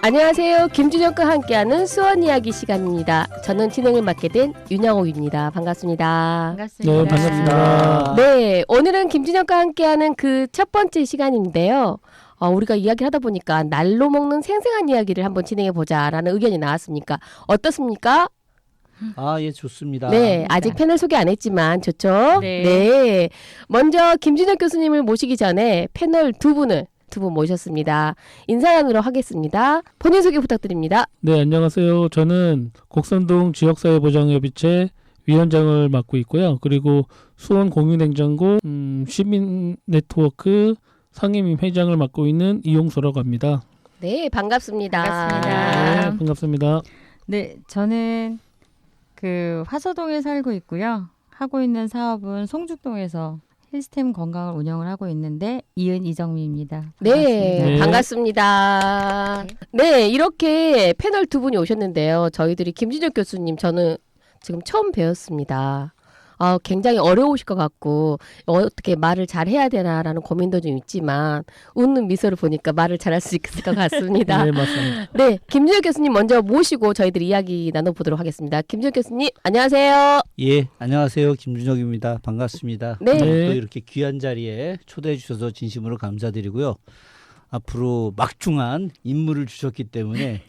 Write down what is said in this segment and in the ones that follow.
안녕하세요. 김준혁과 함께하는 수원 이야기 시간입니다. 저는 진행을 맡게 된 윤영옥입니다. 반갑습니다. 반갑습니다. 네, 반갑습니다. 네, 오늘은 김준혁과 함께하는 그 첫 번째 시간인데요. 우리가 이야기를 하다 보니까 날로 먹는 생생한 이야기를 한번 진행해 보자라는 의견이 나왔으니까 어떻습니까? 예, 좋습니다. 네, 아직 패널 소개 안 했지만 좋죠? 네. 먼저 김준혁 교수님을 모시기 전에 패널 두 분 모셨습니다. 인사 나누도록 하겠습니다. 본인 소개 부탁드립니다. 네, 안녕하세요. 저는 곡선동 지역사회보장협의체 위원장을 맡고 있고요. 그리고 수원 공유냉장고 시민 네트워크 상임위 회장을 맡고 있는 이용수라고 합니다. 네, 반갑습니다. 네, 반갑습니다. 네, 저는 그 화서동에 살고 있고요. 하고 있는 사업은 송죽동에서 힐스템 건강을 운영을 하고 있는데 이은 이정미입니다. 네, 반갑습니다. 반갑습니다. 네, 이렇게 패널 두 분이 오셨는데요. 저희들이 김준혁 교수님 저는 지금 처음 뵈었습니다. 굉장히 어려우실 것 같고 어떻게 말을 잘 해야 되나라는 고민도 좀 있지만 웃는 미소를 보니까 말을 잘할 수 있을 것 같습니다. 네, 맞습니다. 네, 김준혁 교수님 먼저 모시고 저희들이 이야기 나눠보도록 하겠습니다. 김준혁 교수님, 안녕하세요. 예, 안녕하세요. 김준혁입니다. 반갑습니다. 네. 네. 또 이렇게 귀한 자리에 초대해 주셔서 진심으로 감사드리고요. 앞으로 막중한 임무를 주셨기 때문에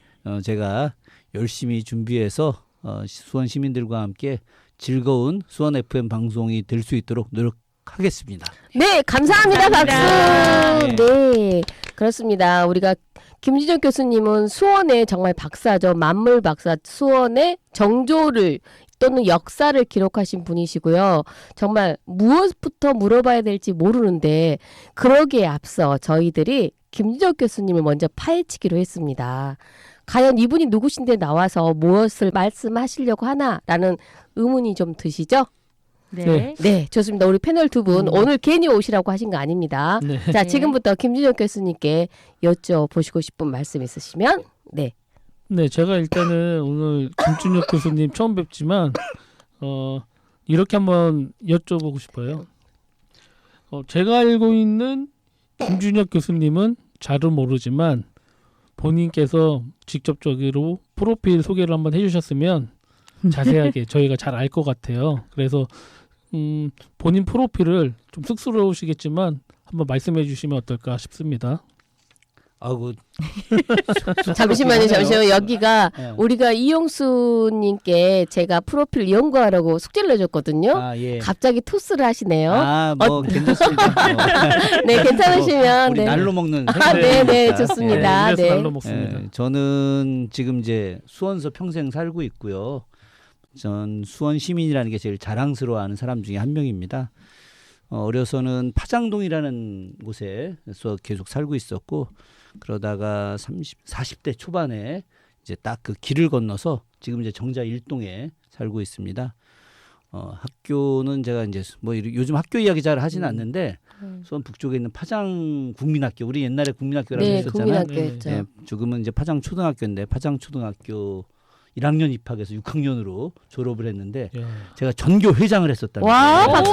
제가 열심히 준비해서 수원 시민들과 함께 즐거운 수원 FM 방송이 될 수 있도록 노력하겠습니다. 네, 감사합니다. 박수. 감사합니다. 네, 그렇습니다. 우리가 김준혁 교수님은 수원의 정말 박사죠. 만물 박사. 수원의 정조를 또는 역사를 기록하신 분이시고요. 정말 무엇부터 물어봐야 될지 모르는데 그러기에 앞서 저희들이 김준혁 교수님을 먼저 파헤치기로 했습니다. 과연 이분이 누구신데 나와서 무엇을 말씀하시려고 하나라는 의문이 좀 드시죠? 네. 네, 좋습니다. 우리 패널 두 분 오늘 괜히 오시라고 하신 거 아닙니다. 네. 자, 네. 지금부터 김준혁 교수님께 여쭤보시고 싶은 말씀 있으시면 네. 네, 제가 일단은 오늘 김준혁 교수님 처음 뵙지만 이렇게 한번 여쭤보고 싶어요. 제가 알고 있는 김준혁 교수님은 잘은 모르지만 본인께서 직접적으로 프로필 소개를 한번 해주셨으면 자세하게 저희가 잘 알 것 같아요. 그래서 본인 프로필을 좀 쑥스러우시겠지만 한번 말씀해 주시면 어떨까 싶습니다. 아이고. 잠시만요. 여기가 네. 우리가 이용수님께 제가 프로필 연구하라고 숙제를 내줬거든요. 예. 갑자기 토스를 하시네요. 괜찮습니다. 네, 괜찮으시면 우리 네. 날로 먹는 네, 생각이니까. 좋습니다. 이래서 네. 날로 먹습니다. 저는 지금 이제 수원서 평생 살고 있고요. 전 수원 시민이라는 게 제일 자랑스러워하는 사람 중에 한 명입니다. 어려서는 파장동이라는 곳에서 계속 살고 있었고 그러다가 40대 초반에 이제 딱 그 길을 건너서 지금 이제 정자 1동에 살고 있습니다. 학교는 제가 이제 뭐 요즘 학교 이야기 잘 하지는 않는데 수원 북쪽에 있는 파장 국민학교, 우리 옛날에 국민학교라고 네, 했었잖아요. 국민학교였죠. 네, 지금은 이제 파장 초등학교인데 파장 초등학교 1학년 입학해서 6학년으로 졸업을 했는데 야. 제가 전교 회장을 했었답니다. 와, 박수.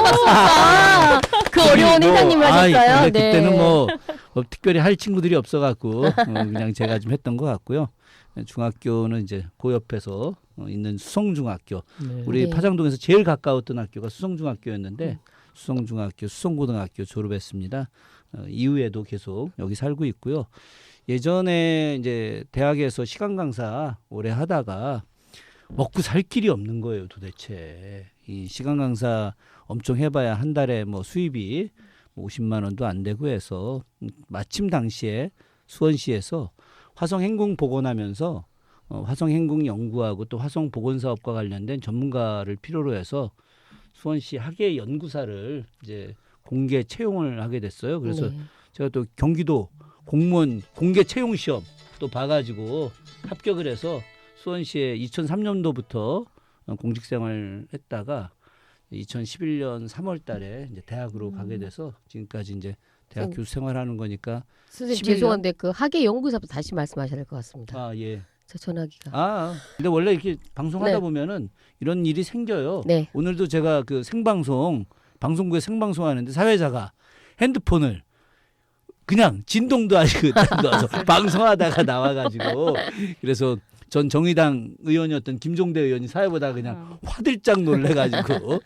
그 어려운 회장님을 하셨어요. 근데 네. 그때는 뭐 특별히 할 친구들이 없어갖고 그냥 제가 좀 했던 것 같고요. 중학교는 이제 그 옆에서 있는 수성중학교. 네. 우리 네. 파장동에서 제일 가까웠던 학교가 수성중학교였는데 수성중학교, 수성고등학교 졸업했습니다. 이후에도 계속 여기 살고 있고요. 예전에 이제 대학에서 시간 강사 오래 하다가 먹고 살 길이 없는 거예요, 도대체. 이 시간 강사 엄청 해봐야 한 달에 뭐 수입이 50만 원도 안 되고 해서 마침 당시에 수원시에서 화성행궁 복원하면서 화성행궁 연구하고 또 화성보건사업과 관련된 전문가를 필요로 해서 수원시 학예 연구사를 이제 공개 채용을 하게 됐어요. 그래서 네. 제가 또 경기도 공무원 공개 채용 시험 또 봐가지고 합격을 해서 수원시에 2003년도부터 공직 생활을 했다가 2011년 3월달에 이제 대학으로 가게 돼서 지금까지 이제 대학 교수 생활하는 거니까. 선생님 11년? 죄송한데 그 학예 연구사부터 다시 말씀하셔야 될 것 같습니다. 예. 저 전화기가. 근데 원래 이렇게 방송하다 네. 보면은 이런 일이 생겨요. 네. 오늘도 제가 그 생방송 방송국에 생방송 하는데 사회자가 핸드폰을 그냥 진동도 아니고 나와서 방송하다가 나와가지고 그래서 전 정의당 의원이었던 김종대 의원이 사회보다 그냥 화들짝 놀래가지고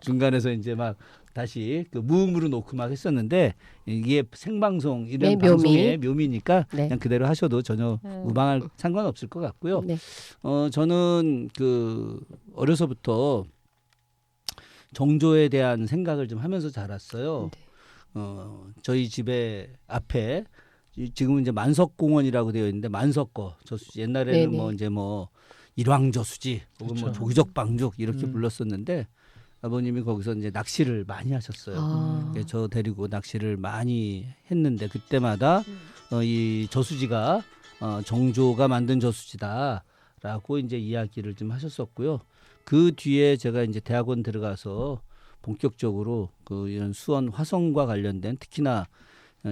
중간에서 이제 막 다시 그 무음으로 놓고 막 했었는데 이게 생방송 이런 네, 방송의 묘미니까 네. 그냥 그대로 하셔도 전혀 무방할 상관없을 것 같고요. 네. 저는 그 어려서부터 정조에 대한 생각을 좀 하면서 자랐어요. 네. 저희 집에 앞에 지금은 이제 만석공원이라고 되어 있는데 만석거 저수지 옛날에는 네네. 뭐 이제 뭐 일왕저수지 혹은 뭐 그렇죠. 조기적방죽 이렇게 음. 불렀었는데 아버님이 거기서 이제 낚시를 많이 하셨어요. 아. 저 데리고 낚시를 많이 했는데 그때마다 이 저수지가 정조가 만든 저수지다라고 이제 이야기를 좀 하셨었고요. 그 뒤에 제가 이제 대학원 들어가서 본격적으로 그 이런 수원 화성과 관련된 특히나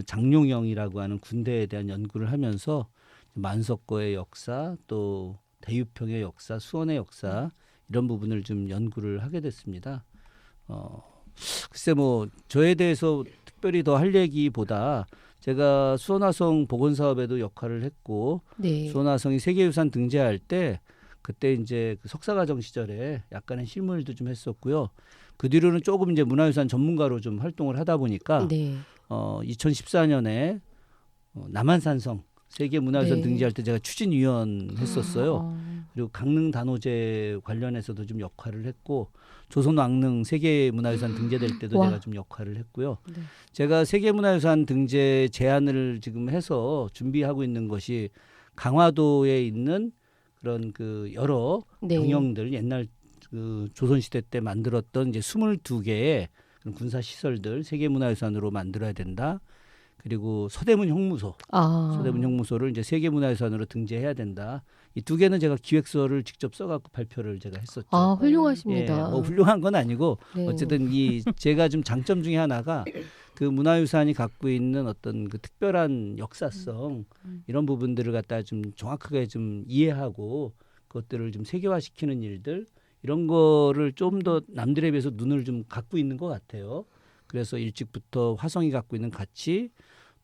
장룡영이라고 하는 군대에 대한 연구를 하면서 만석거의 역사 또 대유평의 역사, 수원의 역사 이런 부분을 좀 연구를 하게 됐습니다. 글쎄 뭐 저에 대해서 특별히 더 할 얘기보다 제가 수원화성 복원 사업에도 역할을 했고 네. 수원화성이 세계유산 등재할 때 그때 이제 그 석사과정 시절에 약간의 실무일도 좀 했었고요. 그 뒤로는 조금 이제 문화유산 전문가로 좀 활동을 하다 보니까 네. 2014년에 남한산성 세계문화유산 네. 등재할 때 제가 추진위원 했었어요. 어. 그리고 강릉 단오제 관련해서도 좀 역할을 했고 조선왕릉 세계문화유산 등재될 때도 와. 제가 좀 역할을 했고요. 네. 제가 세계문화유산 등재 제안을 지금 해서 준비하고 있는 것이 강화도에 있는 그런 그 여러 네. 병영들 옛날 그 조선시대 때 만들었던 이제 22개의 군사 시설들 세계문화유산으로 만들어야 된다. 그리고 서대문 형무소, 아. 서대문 형무소를 이제 세계문화유산으로 등재해야 된다. 이 두 개는 제가 기획서를 직접 써갖고 발표를 제가 했었죠. 아, 예, 훌륭하십니다. 뭐 훌륭한 건 아니고 네. 어쨌든 이 제가 좀 장점 중에 하나가 그 문화유산이 갖고 있는 어떤 그 특별한 역사성 이런 부분들을 갖다 좀 정확하게 좀 이해하고 그것들을 좀 세계화시키는 일들 이런 거를 좀 더 남들에 비해서 눈을 좀 갖고 있는 것 같아요. 그래서 일찍부터 화성이 갖고 있는 가치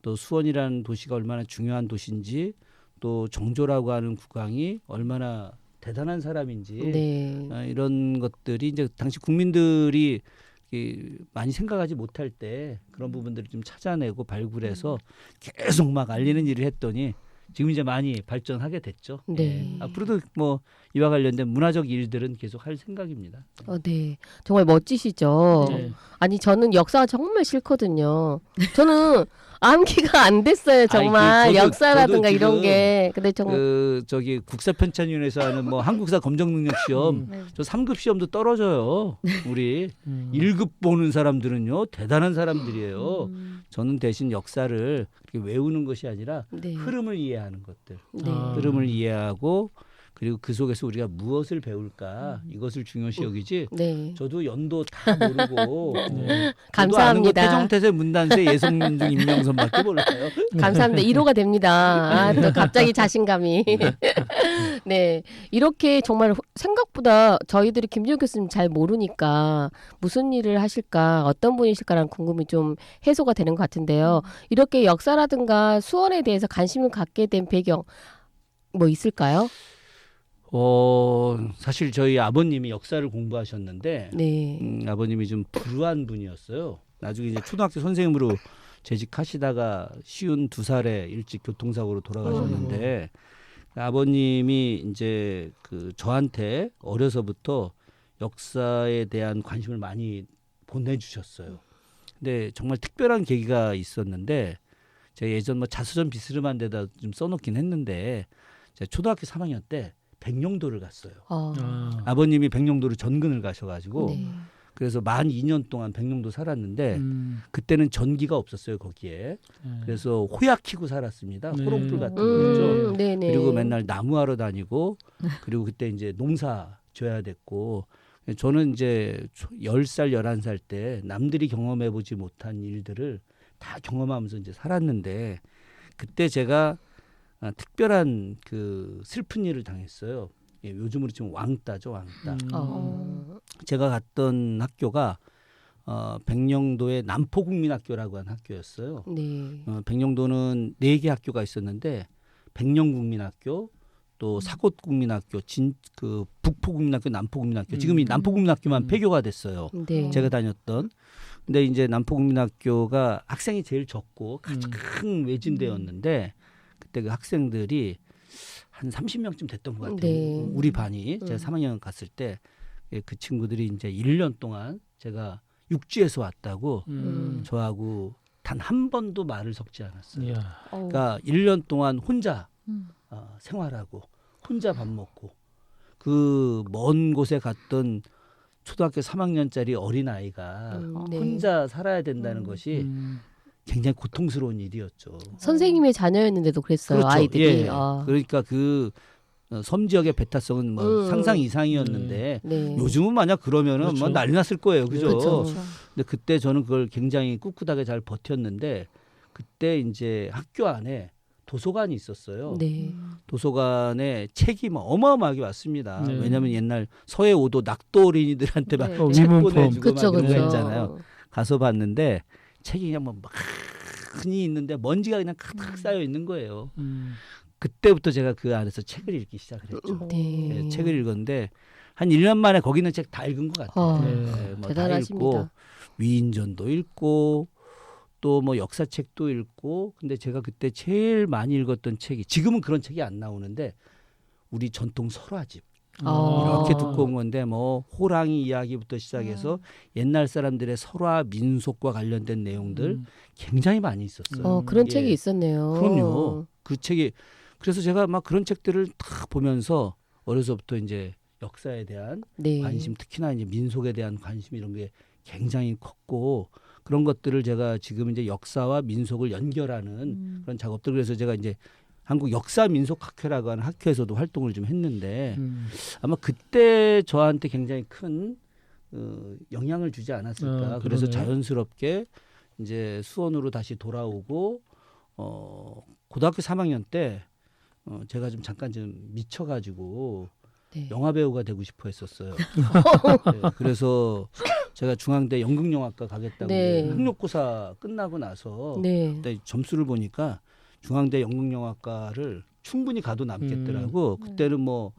또 수원이라는 도시가 얼마나 중요한 도시인지 또 정조라고 하는 국왕이 얼마나 대단한 사람인지 네. 이런 것들이 이제 당시 국민들이 많이 생각하지 못할 때 그런 부분들을 좀 찾아내고 발굴해서 계속 막 알리는 일을 했더니 지금 이제 많이 발전하게 됐죠. 네. 앞으로도 뭐 이와 관련된 문화적 일들은 계속 할 생각입니다. 네. 정말 멋지시죠. 네. 아니 저는 역사가 정말 싫거든요. 저는 암기가 안 됐어요. 정말 저도 역사라든가 지금 이런 게. 근데 정말 그 저기 국사편찬위원회에서 하는 뭐 한국사 검정능력 시험 네. 저 3급 시험도 떨어져요. 우리 1급 보는 사람들은요 대단한 사람들이에요. 저는 대신 역사를 그렇게 외우는 것이 아니라 네. 흐름을 이해하는 것들, 네. 아. 흐름을 이해하고 그리고 그 속에서 우리가 무엇을 배울까 이것을 중요시 여기지. 네. 저도 연도 다 모르고 네. 저도 아는 거 감사합니다. 태정태세 문단세 예성민중 임명선밖에 몰라요. 감사합니다. 1호가 됩니다. 아, 또 갑자기 자신감이. 네. 이렇게 정말 생각보다 저희들이 김지호 교수님 잘 모르니까 무슨 일을 하실까, 어떤 분이실까라는 궁금이 좀 해소가 되는 것 같은데요. 이렇게 역사라든가 수원에 대해서 관심을 갖게 된 배경 뭐 있을까요? 사실 저희 아버님이 역사를 공부하셨는데 네. 아버님이 좀 불우한 분이었어요. 나중에 이제 초등학교 선생님으로 재직하시다가 52살에 일찍 교통사고로 돌아가셨는데 아버님이 이제 그 저한테 어려서부터 역사에 대한 관심을 많이 보내주셨어요. 근데 정말 특별한 계기가 있었는데 제가 예전 뭐 자서전 비스름한 데다 좀 써놓긴 했는데 제가 초등학교 3학년 때 백령도를 갔어요. 아버님이 백령도를 전근을 가셔가지고 네. 그래서 만 2년 동안 백령도 살았는데 그때는 전기가 없었어요 거기에. 그래서 호약 키고 살았습니다. 네. 호롱불 같은 거죠. 네네. 그리고 맨날 나무하러 다니고 그리고 그때 이제 농사 져야 됐고 저는 이제 10살 11살 때 남들이 경험해보지 못한 일들을 다 경험하면서 이제 살았는데 그때 제가 특별한 그 슬픈 일을 당했어요. 요즘으로 치면 왕따죠, 왕따. 어. 제가 갔던 학교가 백령도의 남포국민학교라고 하는 학교였어요. 네. 백령도는 4개 학교가 있었는데 백령국민학교, 또 사곶국민학교, 그 북포국민학교, 남포국민학교. 지금 이 남포국민학교만 폐교가 됐어요. 네. 제가 다녔던. 근데 이제 남포국민학교가 학생이 제일 적고 가장 외진대였는데 그때 그 학생들이 한 30명쯤 됐던 것 같아요. 네. 우리 반이 제가 3학년 갔을 때 그 친구들이 이제 1년 동안 제가 육지에서 왔다고 저하고 단 한 번도 말을 섞지 않았어요. 이야. 그러니까 1년 동안 혼자 생활하고 혼자 밥 먹고 그 먼 곳에 갔던 초등학교 3학년짜리 어린 아이가 네. 혼자 살아야 된다는 것이 굉장히 고통스러운 일이었죠. 선생님의 자녀였는데도 그랬어요. 그렇죠. 아이들이. 예. 아. 그러니까 그 섬 지역의 배타성은 뭐 상상 이상이었는데 네. 요즘은 만약 그러면은 그렇죠. 뭐 난리 났을 거예요. 그죠? 그렇죠. 근데 그때 저는 그걸 굉장히 꿋꿋하게 잘 버텼는데 그때 이제 학교 안에 도서관이 있었어요. 네. 도서관에 책이 막 어마어마하게 왔습니다. 네. 왜냐하면 옛날 서해 오도 낙도 어린이들한테 막 네. 책 위문품. 보내주고 그렇죠, 막 이런 거 그렇죠. 있잖아요. 가서 봤는데 책이 그냥 뭐 많이 있는데 먼지가 그냥 가득 쌓여 있는 거예요. 그때부터 제가 그 안에서 책을 읽기 시작을 했죠. 네. 네, 책을 읽었는데 한 1년 만에 거기 있는 책 다 읽은 것 같아요. 아, 네, 뭐다 대단하십니다. 읽고 위인전도 읽고 또 뭐 역사책도 읽고 근데 제가 그때 제일 많이 읽었던 책이 지금은 그런 책이 안 나오는데 우리 전통 설화집 아. 이렇게 두꺼운 건데 뭐 호랑이 이야기부터 시작해서 옛날 사람들의 설화 민속과 관련된 내용들 굉장히 많이 있었어요. 그런 예. 책이 있었네요. 그럼요. 그 책이 그래서 제가 막 그런 책들을 다 보면서 어려서부터 이제 역사에 대한 네. 관심, 특히나 이제 민속에 대한 관심 이런 게 굉장히 컸고 그런 것들을 제가 지금 이제 역사와 민속을 연결하는 그런 작업들 그래서 제가 이제 한국 역사민속학회라고 하는 학회에서도 활동을 좀 했는데 아마 그때 저한테 굉장히 큰 영향을 주지 않았을까. 그래서 그러네요. 자연스럽게 이제 수원으로 다시 돌아오고 고등학교 3학년 때 제가 좀 잠깐 좀 미쳐가지고 네. 영화 배우가 되고 싶어 했었어요. 네, 그래서 제가 중앙대 연극영화과 가겠다고 네. 학력고사 끝나고 나서 네. 그때 점수를 보니까 중앙대 연극영화과를 충분히 가도 남겠더라고. 그때는 뭐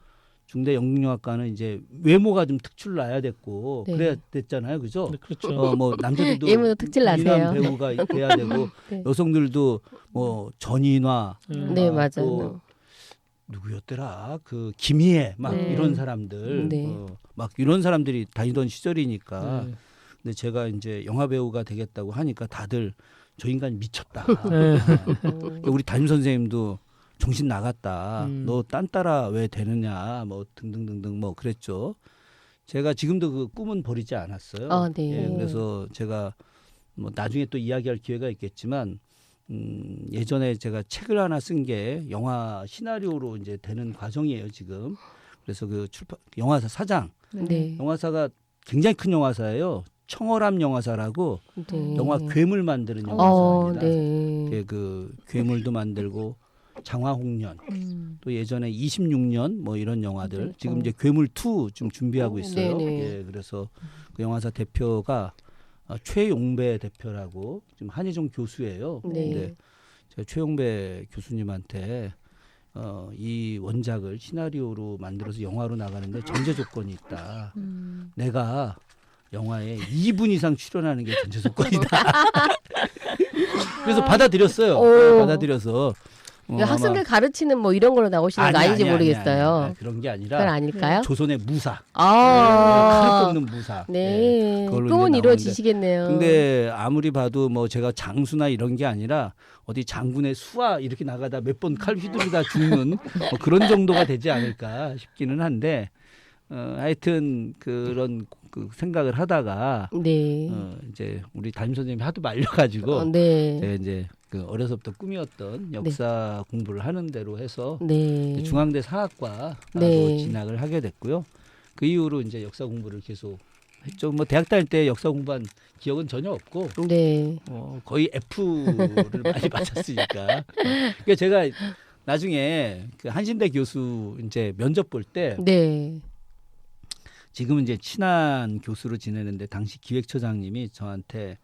중대 연극영화과는 이제 외모가 좀 특출 나야 됐고 네. 그래야 됐잖아요, 그죠? 네, 그렇죠. 뭐 남자들도 예문도 특질 나세요. 유난 배우가 돼야 되고 네. 여성들도 뭐 전인화 네, 또 맞아요. 누구였더라? 그 김희애 막 네. 이런 사람들 네. 막 이런 사람들이 다니던 시절이니까 네. 근데 제가 이제 영화 배우가 되겠다고 하니까 다들 저 인간 미쳤다. 네. 우리 담임 선생님도 정신 나갔다. 음. 너 딴 따라 왜 되느냐 뭐 등등등등 뭐 그랬죠. 제가 지금도 그 꿈은 버리지 않았어요. 아, 네. 예, 그래서 제가 뭐 나중에 또 이야기할 기회가 있겠지만 예전에 제가 책을 하나 쓴 게 영화 시나리오로 이제 되는 과정이에요 지금. 그래서 그 영화사 사장 네. 영화사가 굉장히 큰 영화사예요. 청어람 영화사라고 네. 영화 괴물 만드는 어, 영화사입니다. 네. 그 괴물도 만들고 장화홍련 또 예전에 26년 뭐 이런 영화들 네. 지금 이제 괴물 2 좀 준비하고 있어요. 네네. 예, 그래서 그 영화사 대표가 최용배 대표라고 지금 한예종 교수예요. 네. 근데 제가 최용배 교수님한테 이 원작을 시나리오로 만들어서 영화로 나가는데 전제 조건이 있다. 내가 영화에 2분 이상 출연하는 게 전제 조건이다. 그래서 받아들였어요. 오. 받아들여서 학생들 가르치는 뭐 이런 걸로 나오시는 거 아닌지 모르겠어요. 그런 게 그건 아니라 아닐까요? 조선의 무사, 아, 칼 꺾는 무사. 네. 그걸로 꿈은 이제 이루어지시겠네요. 근데 아무리 봐도 뭐 제가 장수나 이런 게 아니라 어디 장군의 수하 이렇게 나가다 몇 번 칼 휘두르다 죽는 뭐 그런 정도가 되지 않을까 싶기는 한데 하여튼 그런 그 생각을 하다가 네. 이제 우리 담임 선생님이 하도 말려가지고 네. 제가 이제 그 어려서부터 꿈이었던 역사 공부를 하는 대로 해서 네. 중앙대 사학과로 네. 진학을 하게 됐고요. 그 이후로 이제 역사 공부를 계속 했죠. 뭐 대학 다닐 때 역사 공부한 기억은 전혀 없고 네. 거의 F를 많이 맞았으니까. 그러니까 제가 나중에 그 한신대 교수 이제 면접 볼 때 네. 지금은 이제 친한 교수로 지내는데 당시 기획처장님이 저한테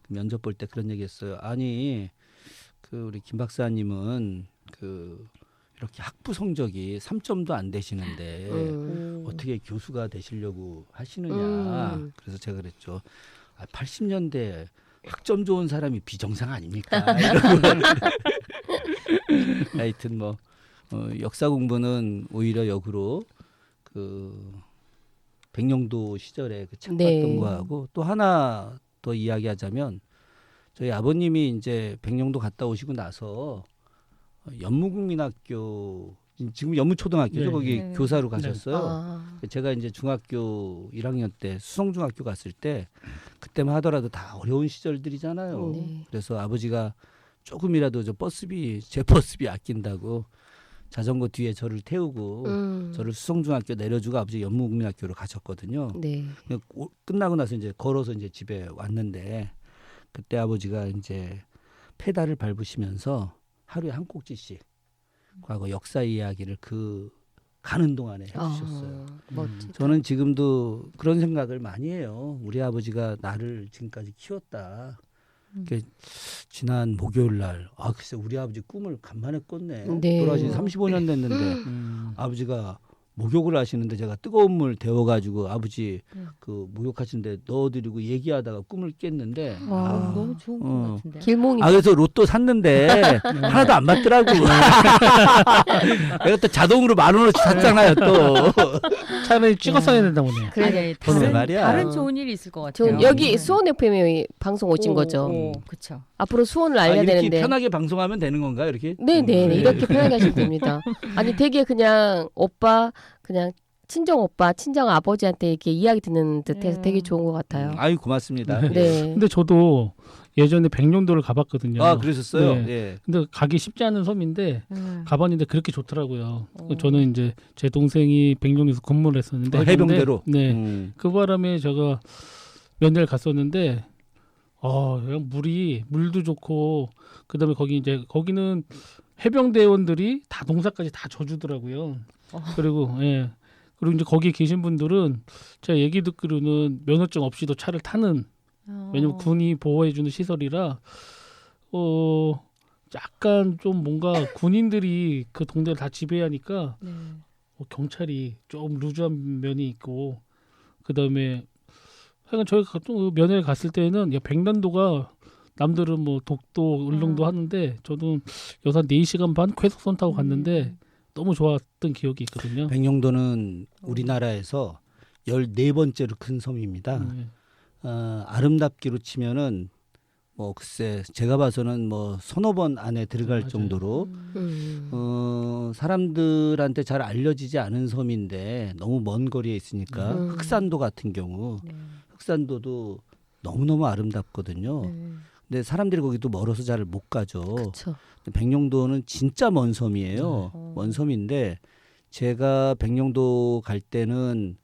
그 면접 볼 때 그런 얘기했어요. 아니 그 우리 김 박사님은 그 이렇게 학부 성적이 3점도 안 되시는데 어떻게 교수가 되시려고 하시느냐. 그래서 제가 그랬죠. 80년대 학점 좋은 사람이 비정상 아닙니까? 이러고. 하여튼 뭐 역사 공부는 오히려 역으로 그 백령도 시절에 그 책봤던 거하고 또 하나 더 이야기하자면 저희 아버님이 이제 백령도 갔다 오시고 나서 연무국민학교 지금 연무초등학교죠. 네. 거기 네. 교사로 네. 가셨어요. 제가 이제 중학교 1학년 때 수성중학교 갔을 때 그때만 하더라도 다 어려운 시절들이잖아요. 네. 그래서 아버지가 조금이라도 저 버스비 제 버스비 아낀다고 자전거 뒤에 저를 태우고 저를 수성중학교 내려주고 아버지 연무국민학교로 가셨거든요. 네. 끝나고 나서 이제 걸어서 이제 집에 왔는데 그때 아버지가 이제 페달을 밟으시면서 하루에 한 꼭지씩 과거 역사 이야기를 그 가는 동안에 해주셨어요. 멋지다. 저는 지금도 그런 생각을 많이 해요. 우리 아버지가 나를 지금까지 키웠다. 지난 목요일 날, 글쎄 우리 아버지 꿈을 간만에 꿨네. 네. 돌아가신 35년 됐는데 아버지가 목욕을 하시는데 제가 뜨거운 물 데워가지고 아버지 그 목욕하시는데 넣어드리고 얘기하다가 꿈을 깼는데 와, 너무 좋은 것 같은데. 길몽이 그래서 로또 샀는데 하나도 안 맞더라고. 내가 또 자동으로 10,000원어치 샀잖아요 또. 차라리 찍었어야 된다 보네. 아니, 그러네 말이야. 다른 좋은 일이 있을 것 같아요. 여기 수원 FM에 방송 오신 거죠. 그렇죠. 앞으로 수원을 알려야 이렇게 되는데. 편하게 방송하면 되는 건가요 이렇게? 네네 이렇게 편하게 하시면 됩니다. 아니 되게 그냥 오빠 그냥 친정 오빠 친정 아버지한테 이렇게 이야기 듣는 듯해서 되게 좋은 것 같아요. 아유 고맙습니다. 네. 네. 근데 저도 예전에 백령도를 가봤거든요. 그러셨어요? 네. 예. 근데 가기 쉽지 않은 섬인데 가봤는데 그렇게 좋더라고요. 어. 저는 이제 제 동생이 백령도에서 근무를 했었는데 해병대로. 네. 그 바람에 제가 면회를 갔었는데 그냥 물도 좋고 그다음에 거기는 해병대원들이 다 농사까지 다 져주더라고요. 그리고 이제 거기 계신 분들은 제가 얘기 듣기로는 면허증 없이도 차를 타는 왜냐면 군이 보호해주는 시설이라 약간 좀 뭔가 군인들이 그 동네를 다 지배하니까 경찰이 좀 루즈한 면이 있고 그다음에 하여간 저희가 또 면회를 갔을 때는 백년도가 남들은 뭐 독도 울릉도 하는데 저도 여사 4시간 반快速선 타고 갔는데 너무 좋았던 기억이 있거든요. 백령도는 우리나라에서 14번째로 큰 섬입니다. 아름답기로 치면은 뭐 글쎄 제가 봐서는 뭐 서너 번 안에 들어갈 맞아요. 정도로 사람들한테 잘 알려지지 않은 섬인데 너무 먼 거리에 있으니까 흑산도 같은 경우 흑산도도 너무너무 아름답거든요. 근데 사람들이 거기도 멀어서 잘 못 가죠. 그렇죠. 백령도는 진짜 먼 섬이에요. 먼 섬인데 제가 백령도 갈 때는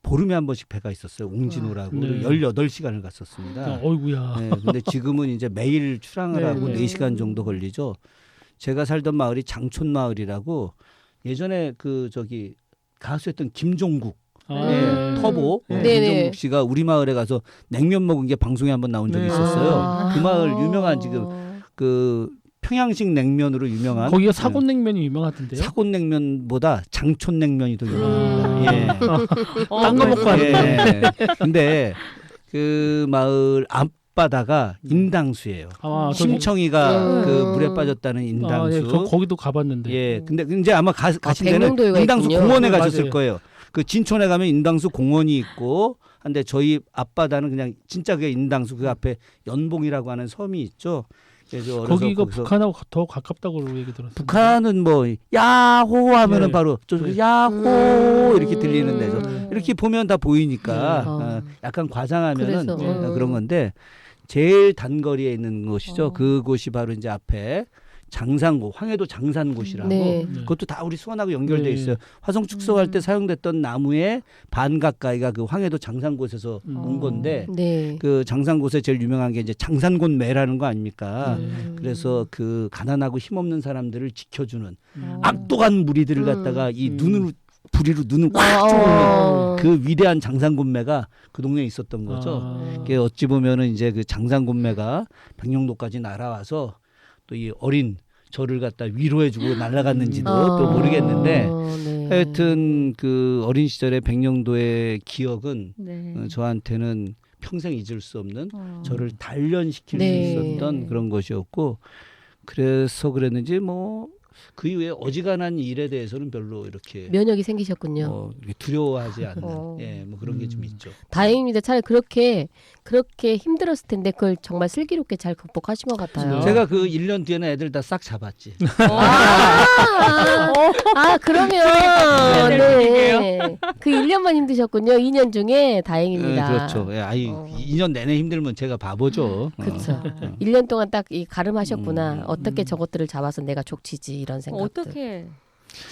보름에 한 번씩 배가 있었어요. 옹진호라고. 네. 18시간을 갔었습니다. 어이구야. 네, 근데 지금은 이제 매일 출항을 네, 하고 네. 4시간 정도 걸리죠. 제가 살던 마을이 장촌마을이라고 예전에 그 저기 가수였던 김종국 터보 네네. 김종국 씨가 우리 마을에 가서 냉면 먹은 게 방송에 한번 나온 적이 네. 있었어요. 그 마을 유명한 지금 그 평양식 냉면으로 유명한 거기가 사골냉면이 유명하던데요. 사골냉면보다 장촌냉면이 더 유명합니다. 예. 딴 거 먹고 하는데. 예. 근데 그 마을 앞바다가 인당수예요. 심청이가 그 물에 빠졌다는 인당수. 저 거기도 가봤는데. 예. 근데 이제 아마 가신 데는 백령도에가 인당수 있군요. 공원에 맞아요. 가셨을 거예요. 그 진촌에 가면 인당수 공원이 있고 한데 저희 앞바다는 그냥 진짜 그 인당수 그 앞에 연봉이라고 하는 섬이 있죠. 그래서 거기가 거기서 북한하고 더 가깝다고 얘기 들었어요. 북한은 뭐 야호 하면은 네. 바로 저 네. 야호 이렇게 들리는 데서 이렇게 보면 다 보이니까 네. 약간 과장하면은 그래서, 그런 건데 제일 단거리에 있는 곳이죠. 어. 그곳이 바로 이제 앞에 장산고 황해도 장산곳이라고 네. 그것도 다 우리 수원하고 연결돼 네. 있어요. 화성 축소할 때 사용됐던 나무의 반 가까이가 그 황해도 장산곳에서 온 건데 네. 그 장산곳에 제일 유명한 게 이제 장산곤매라는 거 아닙니까? 그래서 그 가난하고 힘없는 사람들을 지켜주는 악독한 무리들을 갖다가 이 눈으로 부리로 눈을 꽉 쪼으면 어. 그 위대한 장상군매가 그 동네에 있었던 거죠. 아. 그게 어찌 보면은 이제 그 장상군매가 백령도까지 날아와서 또 이 어린 저를 갖다 위로해주고 날아갔는지도 또 모르겠는데 네. 하여튼 그 어린 시절의 백령도의 기억은 네. 저한테는 평생 잊을 수 없는 저를 음. 단련시킬 네. 수 있었던 그런 것이었고 그래서 그랬는지 뭐 그 이후에 어지간한 일에 대해서는 별로 이렇게 면역이 생기셨군요. 이렇게 두려워하지 않는 어. 뭐 그런 게 좀 있죠. 다행입니다. 차라리 그렇게 힘들었을 텐데 그걸 정말 슬기롭게 잘 극복하신 것 같아요. 제가 그 1년 뒤에는 애들 다 싹 잡았지. 그러면 네. 그 1년만 힘드셨군요. 2년 중에 다행입니다. 그렇죠. 예, 2년 내내 힘들면 제가 바보죠. 그렇죠. 1년 동안 딱 이 가름하셨구나. 어떻게 음. 저것들을 잡아서 내가 족치지 이런 생각들. 어떻게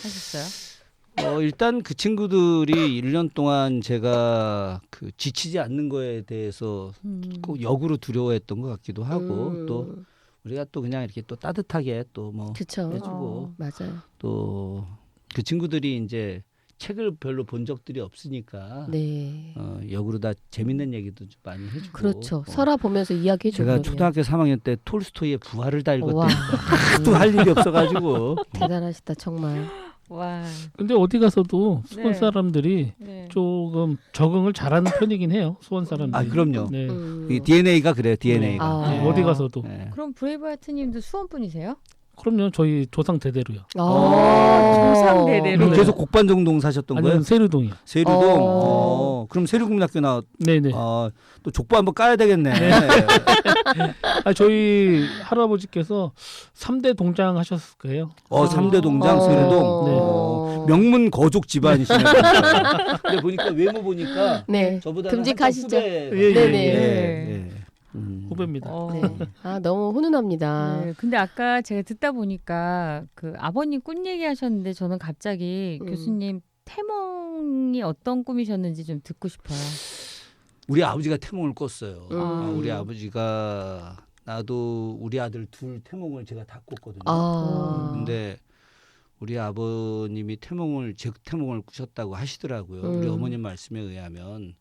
하셨어요? 일단 그 친구들이 1년 동안 제가 그 지치지 않는 거에 대해서 꼭 역으로 두려워했던 것 같기도 하고 또 우리가 또 그냥 이렇게 또 따뜻하게 또 뭐 그렇죠. 해주고 맞아요. 또 그 친구들이 이제 책을 별로 본 적들이 없으니까 네. 역으로 다 재밌는 얘기도 좀 많이 해주고 그렇죠. 설화 보면서 이야기해 주고. 제가 초등학교 3학년 때 톨스토이의 부활을 다 와. 읽었더니 하도 할 일이 없어가지고 대단하시다 정말. 와. 근데 어디 가서도 수원 네. 사람들이 네. 조금 적응을 잘하는 편이긴 해요. 수원 사람들이. 아 그럼요. 네. 이 DNA가 그래요. DNA가. 아. 네, 어디 가서도. 네. 그럼 브레이브하트님도 수원 분이세요? 그럼요. 저희 조상 대대로요. 조상 대대로. 그럼 네. 계속 곡반정동 사셨던 아니면 거예요? 세류동이요. 세류동. 그럼 세류국민학교 네네. 또 족보 한번 까야 되겠네. 저희 할아버지께서 3대 동장 하셨을 거예요. 3대 동장 세류동. 네. 명문 거족 집안이시네. 보니까. 근데 보니까 외모 보니까 네. 저보다 듬직하시죠? 예. 후배입니다. 네. 아 너무 훈훈합니다. 네, 근데 아까 제가 듣다 보니까 그 아버님 꿈 얘기하셨는데 저는 갑자기 교수님 태몽이 어떤 꿈이셨는지 좀 듣고 싶어요. 우리 아버지가 태몽을 꿨어요. 음. 우리 아버지가 나도 우리 아들 둘 태몽을 제가 다 꿨거든요. 근데 우리 아버님이 제 태몽을 꾸셨다고 하시더라고요. 우리 어머님 말씀에 의하면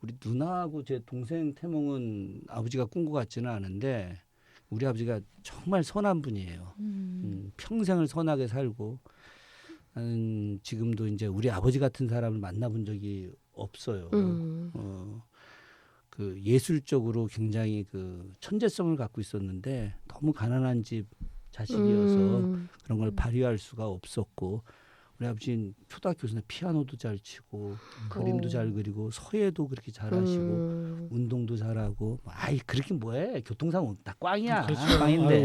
우리 누나하고 제 동생 태몽은 아버지가 꾼 것 같지는 않은데 우리 아버지가 정말 선한 분이에요. 평생을 선하게 살고 나는 지금도 이제 우리 아버지 같은 사람을 만나본 적이 없어요. 그 예술적으로 굉장히 그 천재성을 갖고 있었는데 너무 가난한 집 자식이어서 그런 걸 발휘할 수가 없었고 우리 아버지는 초등학교 교수는 피아노도 잘 치고 그림도 잘 그리고 서예도 그렇게 잘하시고 운동도 잘하고 아이 그렇게 뭐해 교통사고 다 꽝이야. 그렇죠. 꽝인데.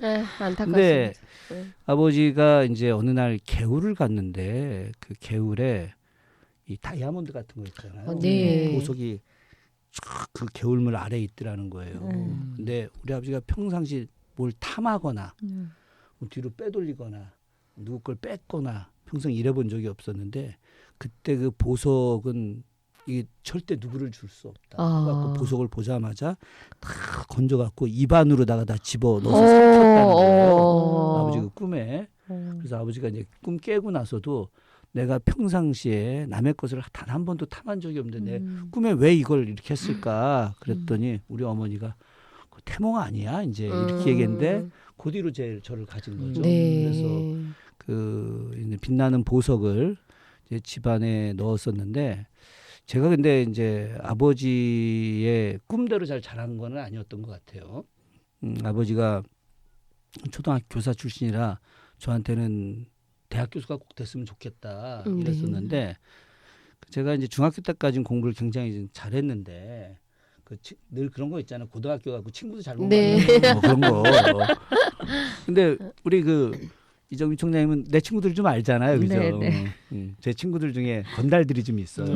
네, 안타깝습니다. 근데 네. 아버지가 이제 어느 날 개울을 갔는데 그 개울에 이 다이아몬드 같은 거 있잖아요. 네. 보석이 쫙 그 개울물 아래에 있더라는 거예요. 근데 우리 아버지가 평상시 뭘 탐하거나 뭐 뒤로 빼돌리거나 누구 걸 뺐거나 평생 일해본 적이 없었는데 그때 그 보석은 이게 절대 누구를 줄 수 없다. 그래갖고 보석을 보자마자 다 건져갖고 입안으로다가 다 집어 넣어서 삭혔다는 거예요. 아버지 그 꿈에. 그래서 아버지가 이제 꿈 깨고 나서도 내가 평상시에 남의 것을 단 한 번도 탐한 적이 없는데 내 꿈에 왜 이걸 이렇게 했을까 그랬더니 우리 어머니가 그 태몽 아니야 이제 이렇게 얘기했는데 그 뒤로 저를 가진 거죠. 네. 그래서 그 빛나는 보석을 이제 집안에 넣었었는데 제가 근데 이제 아버지의 꿈대로 잘 자란 건 아니었던 것 같아요. 아버지가 초등학교 교사 출신이라 저한테는 대학 교수가 꼭 됐으면 좋겠다 이랬었는데 제가 이제 중학교 때까지는 공부를 굉장히 잘했는데 늘 그런 거 있잖아요. 고등학교 가고 친구도 잘 먹는 뭐 그런 거. 근데 우리 그 이정미 총장님은 내 친구들 좀 알잖아요, 그죠? 네. 제 친구들 중에 건달들이 좀 있어요.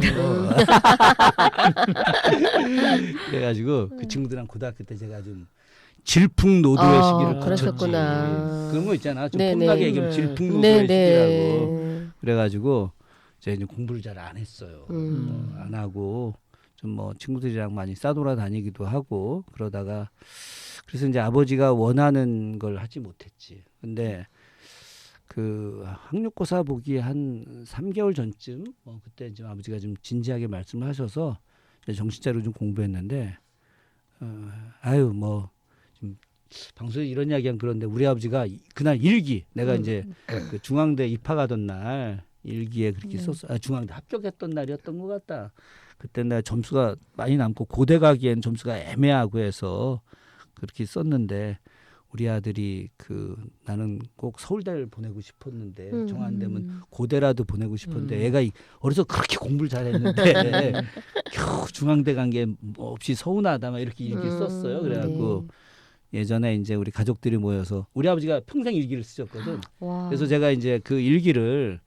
그래가지고 그 친구들랑 고등학교 때 제가 좀 질풍노도의 시기를 거쳤지. 그러셨구나. 그런 거 있잖아. 좀 네네. 폼나게 얘기하면 질풍노도의 시기라고. 그래가지고 제가 이제 공부를 잘 안 했어요. 안 하고 좀 뭐 친구들이랑 많이 싸돌아다니기도 하고 그러다가 그래서 이제 아버지가 원하는 걸 하지 못했지. 근데 그 학력고사 보기 한 3개월 전쯤 그때 이제 아버지가 좀 진지하게 말씀을 하셔서 이제 정신차리고 좀 공부했는데 아유 뭐 좀 방송에 이런 이야기하면 그런데 우리 아버지가 그날 일기 내가 이제 그 중앙대 입학하던 날 일기에 그렇게 썼어. 중앙대 합격했던 날이었던 것 같다. 그때 내가 점수가 많이 남고 고대 가기엔 점수가 애매하고 해서 그렇게 썼는데 우리 아들이 그 나는 꼭 서울대를 보내고 싶었는데 정안되면 고대라도 보내고 싶었는데 애가 어려서 그렇게 공부를 잘했는데 겨우 중앙대 간 게 없이 서운하다 막 이렇게 일기 썼어요. 그래갖고 예전에 이제 우리 가족들이 모여서 우리 아버지가 평생 일기를 쓰셨거든. 와. 그래서 제가 이제 그 일기를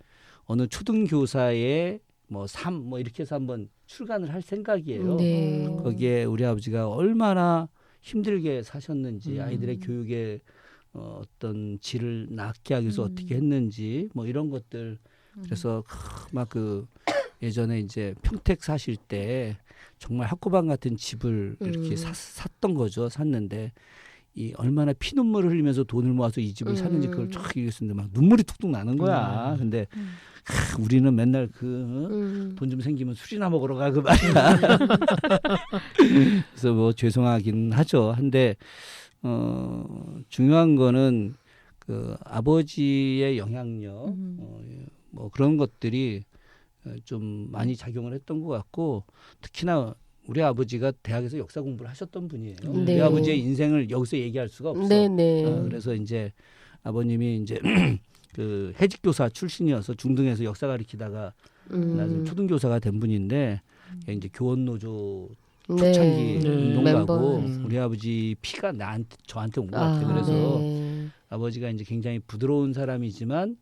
어느 초등교사의 뭐 삶 뭐 이렇게 해서 한번 출간을 할 생각이에요. 네. 거기에 우리 아버지가 얼마나 힘들게 사셨는지 아이들의 교육에 어떤 질을 낮게 하기 위해서 어떻게 했는지 뭐 이런 것들 그래서 막 그 예전에 이제 평택 사실 때 정말 학고방 같은 집을 이렇게 샀던 거죠. 샀는데 이 얼마나 피눈물을 흘리면서 돈을 모아서 이 집을 샀는지 그걸 쫙 얘기했는데 막 눈물이 툭툭 나는 거야. 근데 우리는 맨날 그 돈 좀 생기면 술이나 먹으러 가고 말이야. 그래서 뭐 죄송하긴 하죠. 한데 중요한 거는 그 아버지의 영향력 뭐 그런 것들이 좀 많이 작용을 했던 것 같고 특히나 우리 아버지가 대학에서 역사 공부를 하셨던 분이에요. 네. 우리 아버지의 인생을 여기서 얘기할 수가 없어. 네네. 그래서 이제 아버님이 이제 그 해직교사 출신이어서 중등에서 역사 가르치다가 나중에 초등교사가 된 분인데 이제 교원노조 초창기 네. 운동가고 멤버. 우리 아버지 피가 저한테 온 것 같아요. 그래서 네. 아버지가 이제 굉장히 부드러운 사람이지만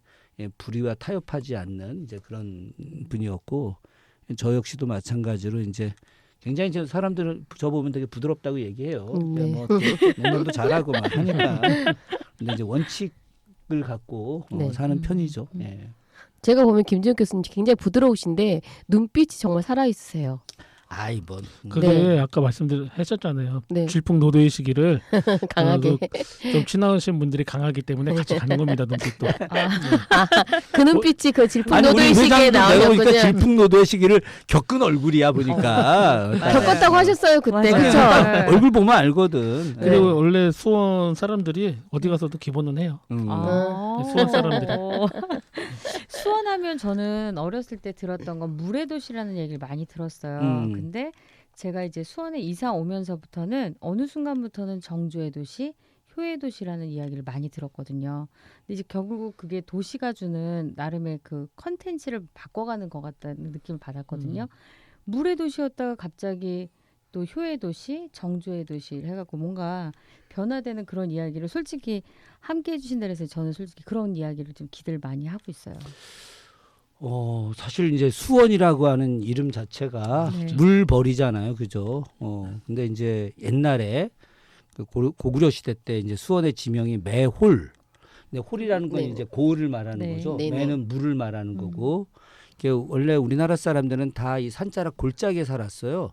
불의와 타협하지 않는 이제 그런 분이었고 저 역시도 마찬가지로 이제 굉장히 이제 사람들은 저 보면 되게 부드럽다고 얘기해요. 네. 뭐 농담도 잘하고 막 하니까. 근데 이제 원칙을 갖고 네. 사는 편이죠. 예. 제가 보면 김지현 교수님 굉장히 부드러우신데 눈빛이 정말 살아있으세요. 아이 뭐 그게 네. 아까 말씀하셨잖아요. 네. 질풍노도의 시기를 강하게. 좀 친하신 분들이 강하기 때문에 같이 가는 겁니다. 눈빛도. 그 눈빛이 그 아니 우리 질풍노도의 시기에 회장도 내가 보니까 나오셨군요. 질풍노도의 시기를 겪은 얼굴이야 보니까. 겪었다고 하셨어요 그때 맞아요. 그렇죠? 딱 얼굴 보면 알거든. 그리고 원래 수원 사람들이 어디 가서도 기본은 해요. 아. 수원 사람들이. 수원하면 저는 어렸을 때 들었던 건 물의 도시라는 얘기를 많이 들었어요. 근데 제가 이제 수원에 이사 오면서부터는 어느 순간부터는 정조의 도시, 효의 도시라는 이야기를 많이 들었거든요. 근데 이제 결국 그게 도시가 주는 나름의 그 컨텐츠를 바꿔가는 것 같다는 느낌을 받았거든요. 물의 도시였다가 갑자기 또 효의 도시, 정조의 도시 해갖고 뭔가 변화되는 그런 이야기를 솔직히 함께 해주신다 그래서 저는 솔직히 그런 이야기를 좀 기대를 많이 하고 있어요. 사실 이제 수원이라고 하는 이름 자체가 네. 물벌이잖아요, 그죠? 근데 이제 옛날에 그 고구려 시대 때 이제 수원의 지명이 매홀. 근데 홀이라는 건 네. 이제 고을을 말하는 네. 거죠. 네, 네. 매는 물을 말하는 거고. 이게 원래 우리나라 사람들은 다 이 산자락 골짜기에 살았어요.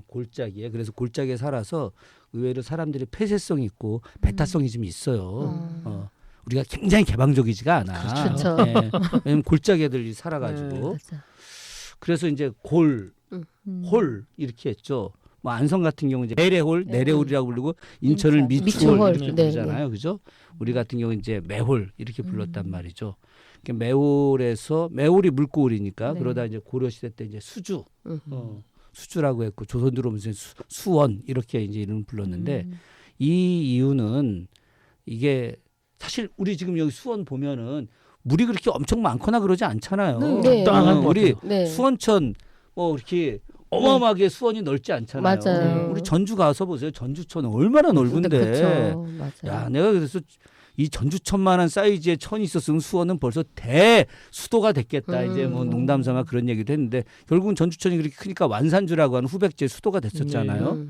골짜기에. 그래서 골짜기에 살아서 의외로 사람들이 폐쇄성이 있고 배타성이 좀 있어요. 우리가 굉장히 개방적이지가 않아. 그렇죠. 예. 왜냐면 골짜기들이 살아가지고. 맞아. 그래서 이제 홀 이렇게 했죠. 뭐 안성 같은 경우 이제 내래홀, 내래홀이라고 부르고 인천을 인천. 미추홀 미추홀. 이렇게 네, 부르잖아요, 그죠? 우리 같은 경우 이제 매홀 이렇게 불렀단 말이죠. 그러니까 매홀에서 매홀이 물고울이니까 네. 그러다 이제 고려 시대 때 이제 수주, 수주라고 했고 조선 들어오면서 수원 이렇게 이제 이름을 불렀는데 이 이유는 이게 사실 우리 지금 여기 수원 보면은 물이 그렇게 엄청 많거나 그러지 않잖아요. 네. 적당한 것 우리 같아요. 네. 수원천 뭐 이렇게 어마어마하게 수원이 넓지 않잖아요. 맞아요. 우리 전주 가서 보세요. 전주천은 얼마나 넓은데. 그렇죠. 맞아요. 야, 내가 그래서 이 전주천만한 사이즈의 천이 있었으면 수원은 벌써 대수도가 됐겠다. 이제 뭐 농담삼아 그런 얘기도 했는데 결국은 전주천이 그렇게 크니까 완산주라고 하는 후백제 수도가 됐었잖아요.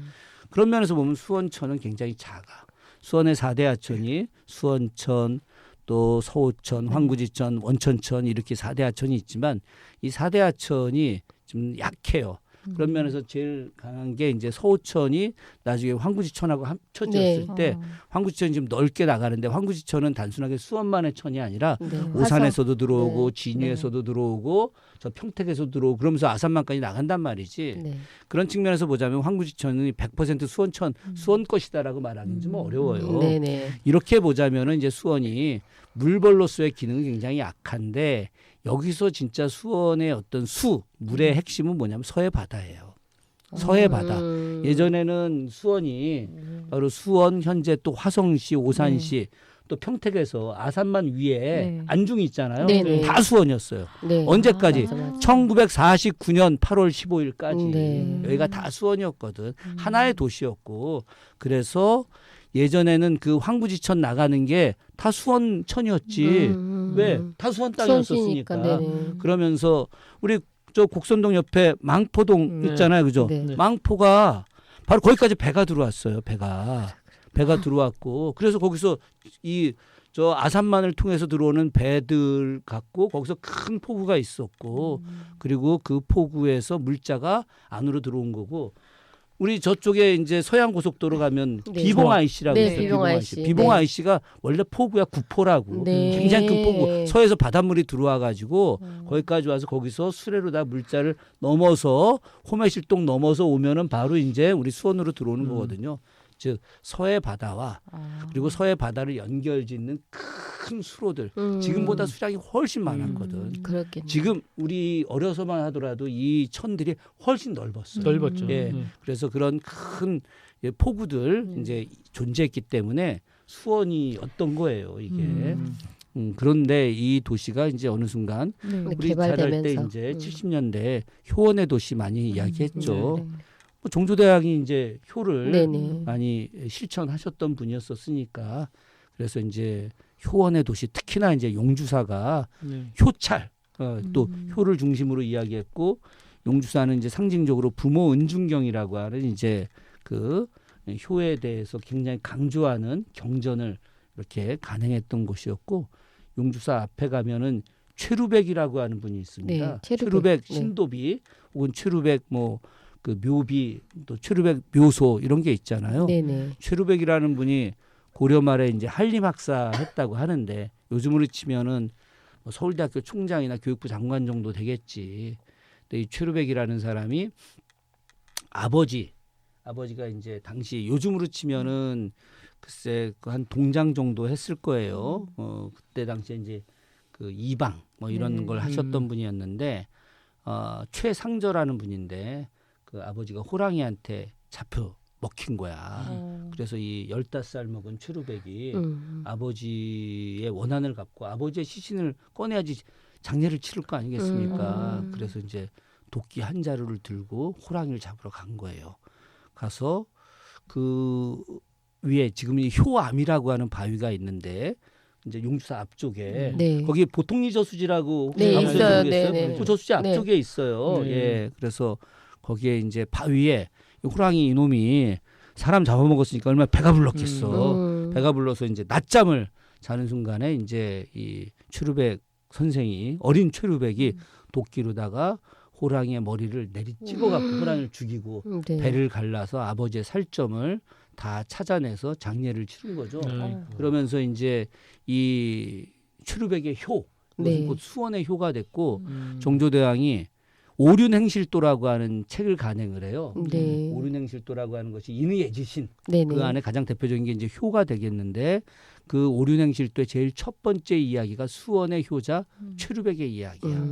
그런 면에서 보면 수원천은 굉장히 작아. 수원의 4대 하천이 수원천, 또 서호천, 황구지천, 원천천 이렇게 4대 하천이 있지만 이 4대 하천이 좀 약해요. 그런 면에서 제일 강한 게 이제 서호천이 나중에 황구지천하고 합쳐졌을 네. 때 황구지천이 지금 넓게 나가는데 황구지천은 단순하게 수원만의 천이 아니라 네. 오산에서도 들어오고 네. 진유에서도 들어오고 저 평택에서도 들어오고 그러면서 아산만까지 나간단 말이지. 네. 그런 측면에서 보자면 황구지천이 100% 수원천 수원 것이다라고 말하기는 좀 어려워요. 네네. 이렇게 보자면은 이제 수원이 물벌로서의 기능이 굉장히 약한데 여기서 진짜 수원의 어떤 물의 핵심은 뭐냐면 서해 바다예요. 서해 바다. 예전에는 수원이 바로 수원 현재 또 화성시, 오산시 또 평택에서 아산만 위에 네. 안중이 있잖아요. 네네. 다 수원이었어요. 네. 언제까지? 맞아, 맞아. 1949년 8월 15일까지 네. 여기가 다 수원이었거든. 하나의 도시였고 그래서 예전에는 그 황구지천 나가는 게 다 수원천이었지. 왜? 다 수원 수원시니까, 땅이었었으니까. 네네. 그러면서 우리 저 곡선동 옆에 망포동 네. 있잖아요. 그죠? 네. 네. 망포가 바로 거기까지 배가 들어왔어요. 배가 들어왔고 그래서 거기서 이 저 아산만을 통해서 들어오는 배들 갖고 거기서 큰 포구가 있었고 그리고 그 포구에서 물자가 안으로 들어온 거고 우리 저쪽에 이제 서양 고속도로 가면 네. 비봉 IC라고 네, 있어요. 비봉 IC. 비봉 네. IC가 원래 포구야 구포라고 네. 굉장히 큰 포구. 서에서 바닷물이 들어와 가지고 거기까지 와서 거기서 수레로 다 물자를 넘어서 호매실동 넘어서 오면은 바로 이제 우리 수원으로 들어오는 거거든요. 즉 서해 바다와 그리고 서해 바다를 연결짓는 큰 수로들 지금보다 수량이 훨씬 많았거든. 그렇겠네. 지금 우리 어려서만 하더라도 이 천들이 훨씬 넓었어요. 넓었죠. 예. 네. 그래서 그런 큰 포구들 이제 존재했기 때문에 수원이 어떤 거예요, 이게. 그런데 이 도시가 이제 어느 순간 네. 우리 잘할 때 개발되면서. 이제 70년대 효원의 도시 많이 이야기했죠. 네. 뭐 종조대왕이 이제 효를 네네. 많이 실천하셨던 분이었었으니까 그래서 이제 효원의 도시 특히나 이제 용주사가 네. 효찰 또 효를 중심으로 이야기했고 용주사는 이제 상징적으로 부모 은중경이라고 하는 이제 그 효에 대해서 굉장히 강조하는 경전을 이렇게 간행했던 곳이었고 용주사 앞에 가면은 최루백이라고 하는 분이 있습니다. 네, 최루백. 최루백 네. 신도비 혹은 최루백 뭐 그 묘비 또 최루백 묘소 이런 게 있잖아요. 네네. 최루백이라는 분이 고려 말에 이제 한림학사 했다고 하는데 요즘으로 치면은 뭐 서울대학교 총장이나 교육부 장관 정도 되겠지. 근데 이 최루백이라는 사람이 아버지가 이제 당시 요즘으로 치면은 글쎄 그 한 동장 정도 했을 거예요. 그때 당시에 이제 그 이방 뭐 이런 네. 걸 하셨던 분이었는데 최상저라는 분인데 그 아버지가 호랑이한테 잡혀 먹힌 거야. 그래서 이 15살 먹은 최루백이 아버지의 원한을 갚고 아버지의 시신을 꺼내야지 장례를 치를 거 아니겠습니까? 그래서 이제 도끼 한 자루를 들고 호랑이를 잡으러 간 거예요. 가서 그 위에 지금 이 효암이라고 하는 바위가 있는데 이제 용주사 앞쪽에 네. 거기 보통리 저수지라고 혹시 네, 가보셨는지 있어요. 모르겠어요? 네, 네. 그 저수지 네. 앞쪽에 있어요. 네. 예, 그래서 거기에 이제 바위에 이 호랑이 이놈이 사람 잡아먹었으니까 얼마나 배가 불렀겠어. 배가 불러서 이제 낮잠을 자는 순간에 이제 이 최루백 선생이 어린 최루백이 도끼로다가 호랑이의 머리를 내리 찍어갖고 호랑이를 죽이고 네. 배를 갈라서 아버지의 살점을 다 찾아내서 장례를 치른 거죠. 네. 그러면서 이제 이 최루백의 효, 그것은 네. 곧 수원의 효가 됐고 정조대왕이 오륜행실도라고 하는 책을 간행을 해요. 네. 오륜행실도라고 하는 것이 인의예지신 네네. 그 안에 가장 대표적인 게 이제 효가 되겠는데 그 오륜행실도의 제일 첫 번째 이야기가 수원의 효자 최루백의 이야기야.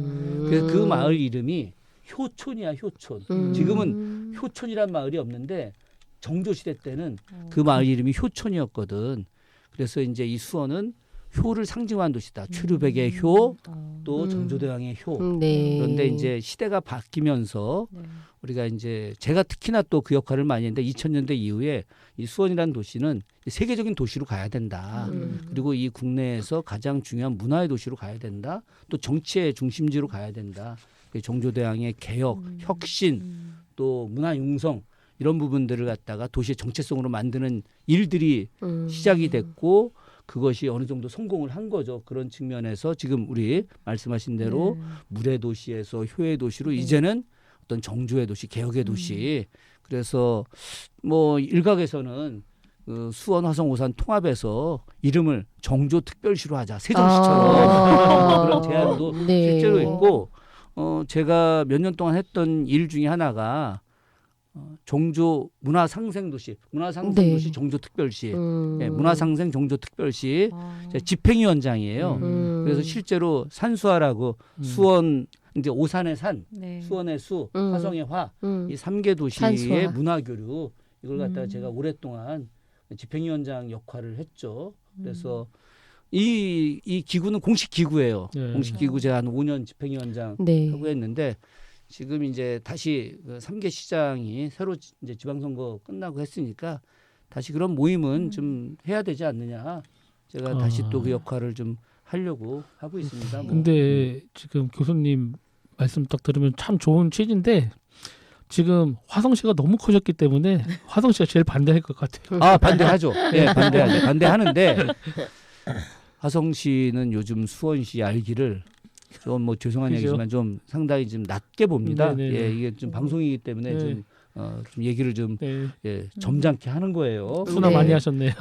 그래서 그 마을 이름이 효촌이야, 효촌. 지금은 효촌이란 마을이 없는데 정조시대 때는 그 마을 이름이 효촌이었거든. 그래서 이제 이 수원은 효를 상징한 도시다. 최루백의 효, 또 정조대왕의 효. 네. 그런데 이제 시대가 바뀌면서 우리가 이제 제가 특히나 또 그 역할을 많이 했는데 2000년대 이후에 이 수원이라는 도시는 세계적인 도시로 가야 된다. 그리고 이 국내에서 가장 중요한 문화의 도시로 가야 된다. 또 정치의 중심지로 가야 된다. 정조대왕의 개혁, 혁신, 또 문화 융성 이런 부분들을 갖다가 도시의 정체성으로 만드는 일들이 시작이 됐고 그것이 어느 정도 성공을 한 거죠. 그런 측면에서 지금 우리 말씀하신 대로 물의 도시에서 효의 도시로 이제는 어떤 정조의 도시, 개혁의 도시. 그래서 뭐 일각에서는 그 수원, 화성, 오산 통합해서 이름을 정조특별시로 하자, 세종시처럼 그런 제안도 네. 실제로 있고, 제가 몇 년 동안 했던 일 중에 하나가 정조 문화상생도시, 문화상생도시 네. 정조특별시, 예, 문화상생 정조특별시 제가 집행위원장이에요. 그래서 실제로 산수화라고 수원 이제 오산의 산, 네. 수원의 수, 화성의 화, 이 3개 도시의 산수화. 문화교류 이걸 갖다가 제가 오랫동안 집행위원장 역할을 했죠. 그래서 이 기구는 공식 기구예요. 네. 공식 기구 제가 한 5년 집행위원장 네. 하고 했는데 지금 이제 다시 그 3개 시장이 새로 이제 지방선거 끝나고 했으니까 다시 그런 모임은 좀 해야 되지 않느냐. 제가 다시 또 그 역할을 좀 하려고 하고 있습니다. 뭐. 근데 지금 교수님 말씀 딱 들으면 참 좋은 취지인데 지금 화성시가 너무 커졌기 때문에 화성시가 제일 반대할 것 같아요. 아 반대하죠. 예, 반대하죠. 반대하는데 화성시는 요즘 수원시 알기를 좀 뭐 죄송한 그죠? 얘기지만 좀 상당히 좀 낮게 봅니다. 네네네. 예, 이게 좀 방송이기 때문에 네. 좀 얘기를 좀 네. 예, 점잖게 하는 거예요. 수나 네. 많이 하셨네요.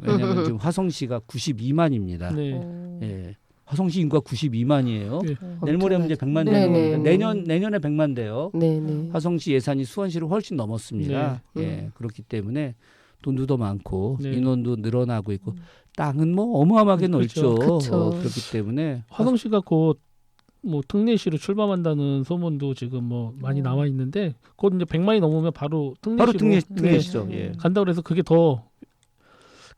왜냐하면 지금 화성시가 92만입니다. 네. 예, 화성시 인구가 92만이에요. 네. 내일 모레면 이제 100만 네, 되는 네. 거니까 내년에 100만 돼요. 네네. 화성시 예산이 수원시를 훨씬 넘었습니다. 네. 예, 그렇기 때문에 돈도 더 많고 네. 인원도 늘어나고 있고 땅은 뭐 어마어마하게 넓죠. 그렇죠. 그렇기 때문에 화성시가 곧 뭐 특례시로 출범한다는 소문도 지금 뭐 많이 나와 있는데 곧 이제 100만이 넘으면 바로 바로 특례시로 특례시죠. 네. 예. 간다 그래서 그게 더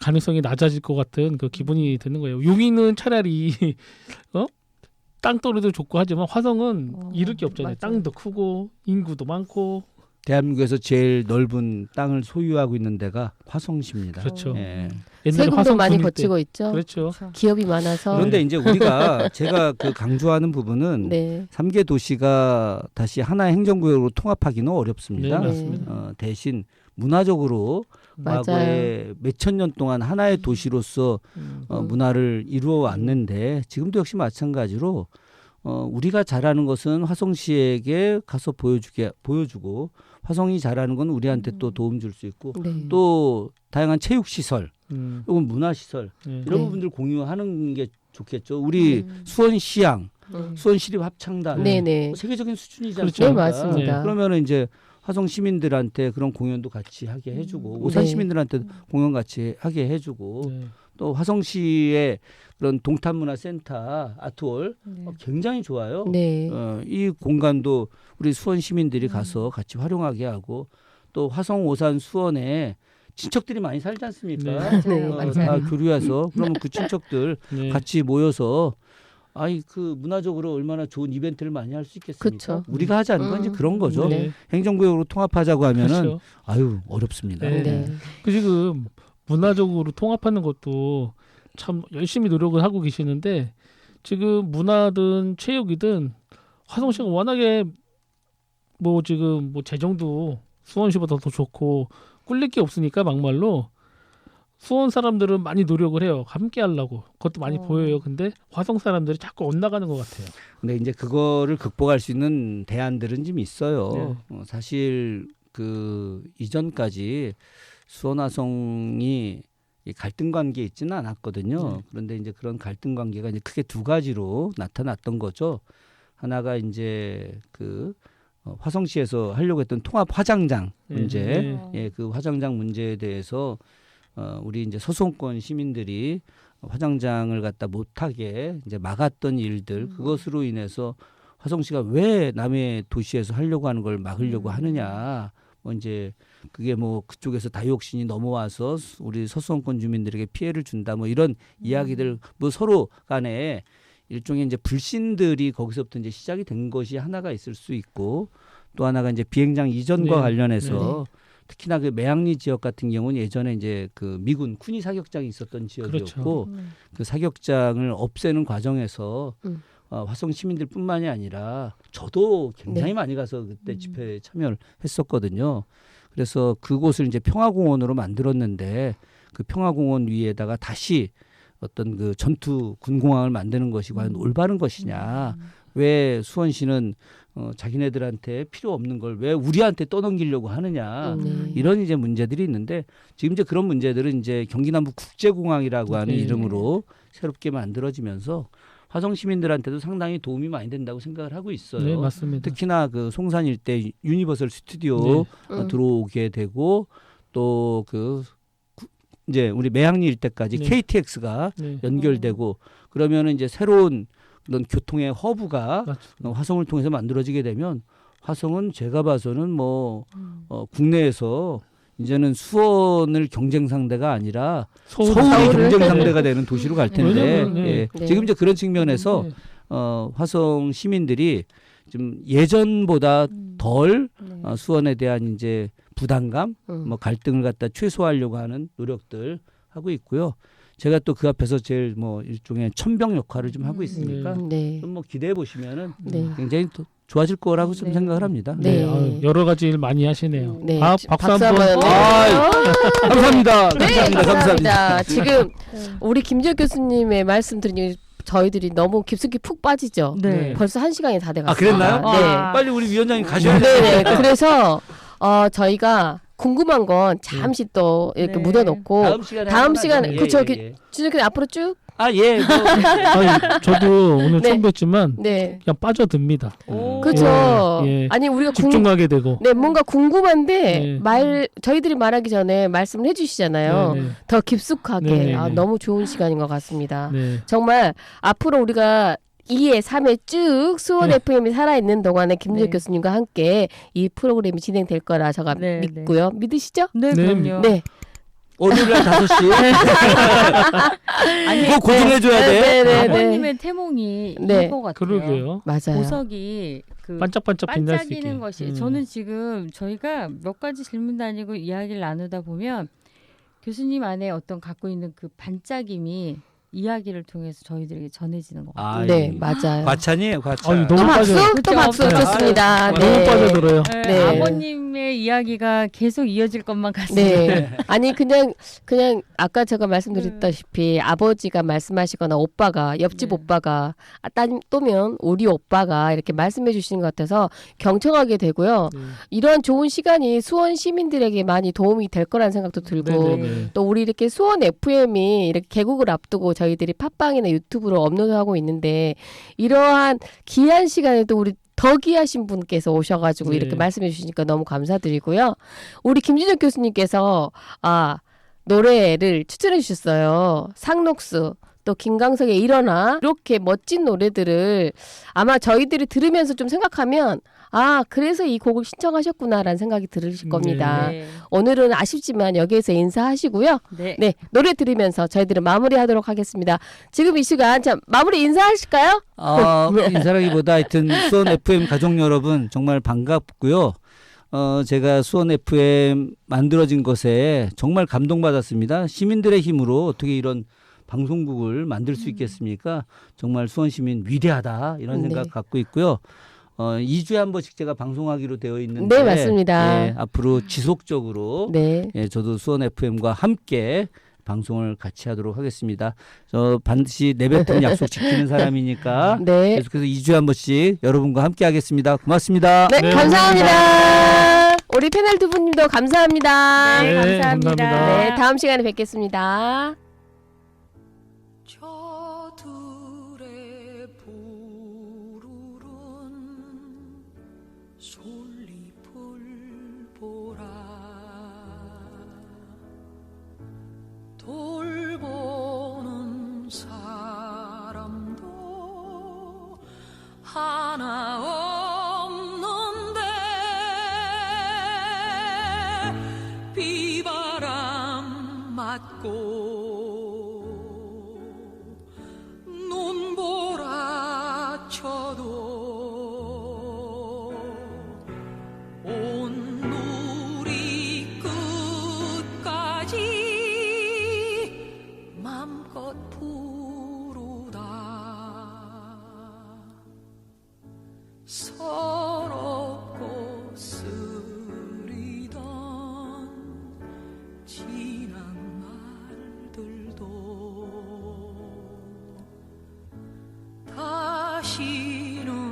가능성이 낮아질 것 같은 그 기분이 드는 거예요. 용인은 차라리 땅덩어리도 좋고 하지만 화성은 잃을 게 없잖아요. 맞아요. 땅도 크고 인구도 많고. 대한민국에서 제일 넓은 땅을 소유하고 있는 데가 화성시입니다. 그렇죠. 예. 옛날에 세금도 화성 많이 군일 때. 거치고 있죠. 그렇죠. 기업이 많아서. 그런데 이제 우리가 제가 그 강조하는 부분은 네. 3개 도시가 다시 하나의 행정구역으로 통합하기는 어렵습니다. 네, 맞습니다. 대신 문화적으로 맞아요. 과거에 몇천 년 동안 하나의 도시로서 문화를 이루어 왔는데 지금도 역시 마찬가지로 우리가 잘하는 것은 화성시에게 가서 보여주고 화성이 잘하는 건 우리한테 또 도움 줄 수 있고 네. 또 다양한 체육 시설, 혹은 문화 시설 네. 이런 네. 부분들 공유하는 게 좋겠죠. 우리 수원시향, 수원시립합창단 네네. 뭐 세계적인 수준이지 그렇죠. 않습니까? 네, 맞습니다. 네. 그러면 이제 화성 시민들한테 그런 공연도 같이 하게 해주고 오산 네. 시민들한테 공연 같이 하게 해주고 네. 또 화성시의 그런 동탄문화센터 아트홀 네. 굉장히 좋아요. 네. 이 공간도 우리 수원 시민들이 가서 같이 활용하게 하고 또 화성, 오산, 수원에 친척들이 많이 살지 않습니까? 네. 맞아요. 다 교류해서 그러면 그 친척들 네. 같이 모여서 그 문화적으로 얼마나 좋은 이벤트를 많이 할 수 있겠습니까? 그쵸. 우리가 하지 않는 건 이제 그런 거죠. 네. 행정구역으로 통합하자고 하면은 그렇죠. 어렵습니다. 네. 네. 그 지금 문화적으로 통합하는 것도 참 열심히 노력을 하고 계시는데 지금 문화든 체육이든 화성시가 워낙에 뭐 지금 뭐 재정도 수원시보다 더 좋고 꿀릴 게 없으니까 막말로 수원 사람들은 많이 노력을 해요. 함께 하려고. 그것도 많이 보여요. 근데 화성 사람들이 자꾸 엇나가는 것 같아요. 근데 이제 그거를 극복할 수 있는 대안들은 좀 있어요. 사실 그 이전까지 수원 화성이 이 갈등 관계에 있지는 않았거든요. 그런데 이제 그런 갈등 관계가 이제 크게 두 가지로 나타났던 거죠. 하나가 이제 그 화성시에서 하려고 했던 통합 화장장 문제, 네. 예, 그 화장장 문제에 대해서 우리 이제 소송권 시민들이 화장장을 갖다 못하게 이제 막았던 일들, 그것으로 인해서 화성시가 왜 남의 도시에서 하려고 하는 걸 막으려고 하느냐. 뭐 이제 그게 뭐 그쪽에서 다육신이 넘어와서 우리 소송권 주민들에게 피해를 준다. 뭐 이런 이야기들 뭐 서로 간에 일종의 이제 불신들이 거기서부터 이제 시작이 된 것이 하나가 있을 수 있고 또 하나가 이제 비행장 이전과 네. 관련해서 특히나 그 매양리 지역 같은 경우는 예전에 이제 그 미군 쿠니 사격장이 있었던 지역이었고 그 사격장을 없애는 과정에서 화성 시민들뿐만이 아니라 저도 굉장히 많이 가서 그때 집회에 참여를 했었거든요. 그래서 그곳을 이제 평화공원으로 만들었는데 그 평화공원 위에다가 다시 어떤 그 전투 군공항을 만드는 것이 과연 올바른 것이냐 왜 수원시는 자기네들한테 필요 없는 걸 왜 우리한테 떠넘기려고 하느냐 네. 이런 이제 문제들이 있는데 지금 이제 그런 문제들은 이제 경기남부 국제공항이라고 하는 네. 이름으로 새롭게 만들어지면서 화성 시민들한테도 상당히 도움이 많이 된다고 생각을 하고 있어요. 네, 맞습니다. 특히나 그 송산 일대 유니버설 스튜디오 네. 들어오게 되고 또 그 이제 우리 매항리 일대까지 네. KTX가 네. 연결되고 그러면은 이제 새로운 그런 교통의 허브가 맞습니다. 화성을 통해서 만들어지게 되면 화성은 제가 봐서는 뭐 국내에서 이제는 수원을 경쟁 상대가 아니라 서울이 서울을. 경쟁 상대가 되는 도시로 갈 텐데 왜냐면, 네. 예. 네. 지금 이제 그런 측면에서 네. 화성 시민들이 좀 예전보다 덜 네. 수원에 대한 이제 부담감, 뭐 갈등을 갖다 최소화하려고 하는 노력들 하고 있고요. 제가 또 그 앞에서 제일 뭐 일종의 천병 역할을 좀 하고 있으니까 네. 좀 뭐 기대해 보시면은 네. 굉장히 또 좋아질 거라고 좀 네. 생각을 합니다. 네. 네. 아유, 여러 가지 일 많이 하시네요. 네. 박수 한번. 한번. 감사합니다. 네, 감사합니다. 감사합니다. 지금 우리 김지혁 교수님의 말씀 들으니 저희들이 너무 깊숙이 푹 빠지죠. 네. 벌써 1시간이 다 돼갔어요. 아 그랬나요? 네. 빨리 우리 위원장님 가셔야 네, 돼요. 네. 그래서 저희가 궁금한 건 잠시 또 이렇게 네. 묻어놓고 다음 시간에 그쵸, 준혁 교수님 앞으로 쭉. 예. 뭐, 아니, 저도 오늘 네. 처음 뵀지만 네. 그냥 빠져듭니다. 그렇죠. 예. 아니 우리가 집중하게 되고. 네, 뭔가 궁금한데 네. 저희들이 말하기 전에 말씀을 해주시잖아요. 네, 네. 더 깊숙하게. 네, 네, 아, 네. 너무 좋은 시간인 것 같습니다. 네. 정말 앞으로 우리가 2회, 3회 쭉 수원 네. FM이 살아있는 동안에 김지혁 네. 교수님과 함께 이 프로그램이 진행될 거라 제가 네, 믿고요. 믿으시죠? 네, 네. 그럼요. 네. 월요일날 5시. 아니, 그거 고정해줘야 돼. 네, 네, 네. 아버님의 태몽이 네. 이거 같아요. 그러게요. 맞아요. 보석이 그 반짝반짝 빛날 수 있게. 반짝이는 것이 저는 지금 저희가 몇 가지 질문도 아니고 이야기를 나누다 보면 교수님 안에 어떤 갖고 있는 그 반짝임이 이야기를 통해서 저희들에게 전해지는 것 같아요. 네, 예. 맞아요. 과찬이에요, 과찬. 아니, 또 너무 박수, 빠져. 또 박수 그쵸. 좋습니다. 아유, 너무 네. 빠져들어요. 네, 네. 아버님의 이야기가 계속 이어질 것만 같습니다. 네. 아니 그냥 아까 제가 말씀드렸다시피 아버지가 말씀하시거나 오빠가 옆집 네. 오빠가 따님 또면 우리 오빠가 이렇게 말씀해 주시는 것 같아서 경청하게 되고요. 네. 이러한 좋은 시간이 수원 시민들에게 많이 도움이 될 거라는 생각도 들고 네네네. 또 우리 이렇게 수원 FM이 이렇게 개국을 앞두고 저희들이 팟빵이나 유튜브로 업로드하고 있는데 이러한 귀한 시간에도 우리 더 귀하신 분께서 오셔가지고 네. 이렇게 말씀해 주시니까 너무 감사드리고요. 우리 김준혁 교수님께서 노래를 추천해 주셨어요. 상록수 또 김광석의 일어나 이렇게 멋진 노래들을 아마 저희들이 들으면서 좀 생각하면 그래서 이 곡을 신청하셨구나라는 생각이 들으실 겁니다. 네. 오늘은 아쉽지만 여기에서 인사하시고요. 네. 네, 노래 들으면서 저희들은 마무리하도록 하겠습니다. 지금 이 시간 참 마무리 인사하실까요? 인사라기보다 하여튼 수원 FM 가족 여러분 정말 반갑고요. 제가 수원 FM 만들어진 것에 정말 감동받았습니다. 시민들의 힘으로 어떻게 이런 방송국을 만들 수 있겠습니까? 정말 수원 시민 위대하다 이런 생각 네. 갖고 있고요. 2주에 한 번씩 제가 방송하기로 되어 있는데 네, 맞습니다. 예, 앞으로 지속적으로 네. 저도 수원 FM과 함께 방송을 같이 하도록 하겠습니다. 저 반드시 내뱉은 약속 지키는 사람이니까 네. 계속해서 2주에 한 번씩 여러분과 함께 하겠습니다. 고맙습니다. 네, 네, 감사합니다. 우리 패널 두 분님도 감사합니다. 네, 네, 감사합니다. 감사합니다. 네, 다음 시간에 뵙겠습니다. 저들의 부르는 솔잎을 보라 돌보는 사람도 하나 없는데 비바람 맞고 눈보라 쳐도 온 누리 끝까지 맘껏 부르다 서럽고 쓰리던 지난 날들도 다시는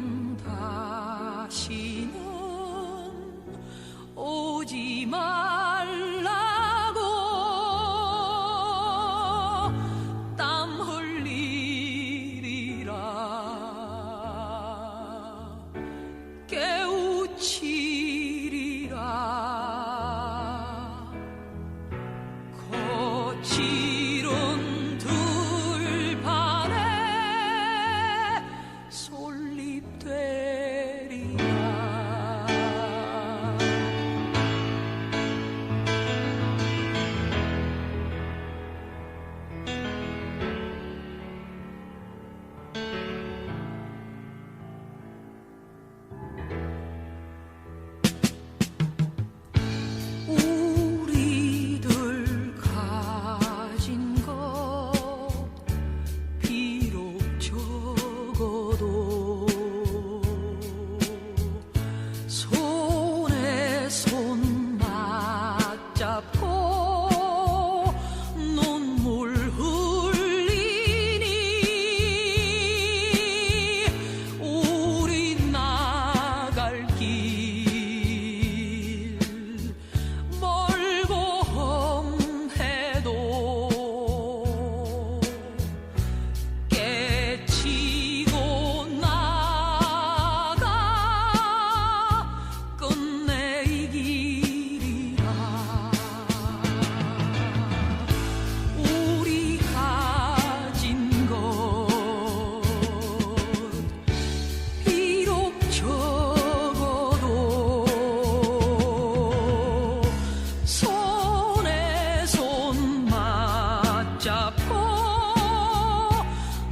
붙잡고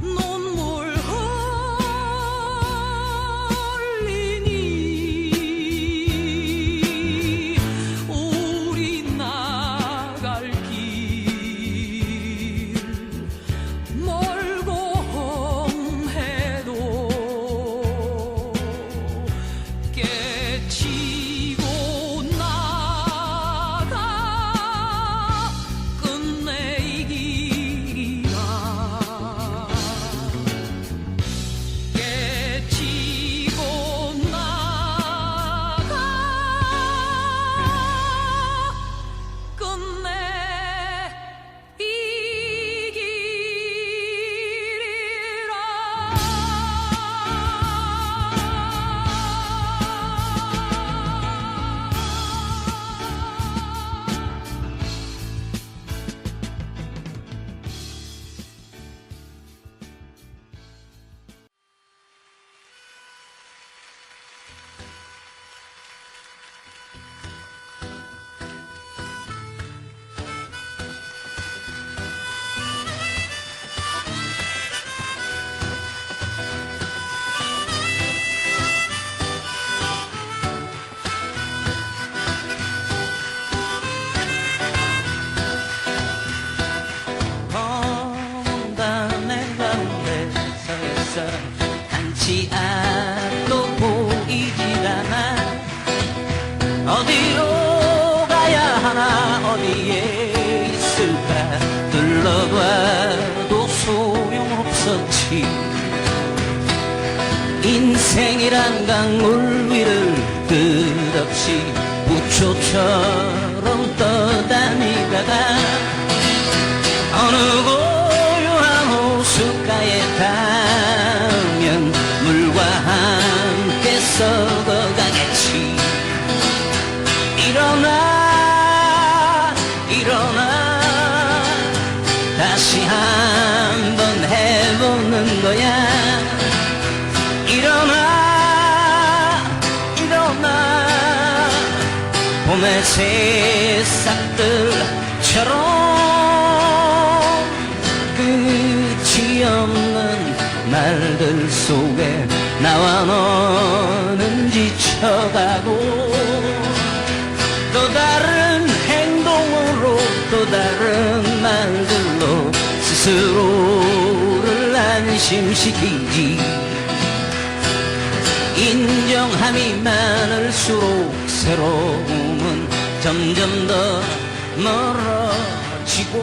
눈물 흘리니 우리 나갈 길 멀고 험해도 깨치고 나가 끝내 이기리라 깨치고 나가 끝내 밤의 가운데 서 있어 한치 앞도 보이질 않아 어디로 가야 하나 어디에 있을까 둘러봐도 소용없었지 인생이란 강물 위를 끝없이 부초처럼 떠다니다가 어느 고요한 호숫가에 닿으면 물과 함께 썩어가겠지 일어나 일어나 다시 한번 해보는 거야 일어나 일어나 봄의 새싹들처럼 끝이 없는 말들 속에 나와 너는 지쳐가고 또 다른 행동으로 또 다른 말들로 스스로를 안심시키지 인정함이 많을수록 새로움은 점점 더 멀어지고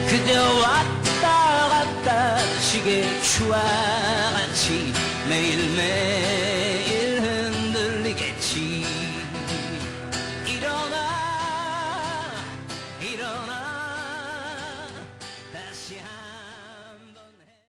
그저 왔다 갔다 시계추와 같이 매일매일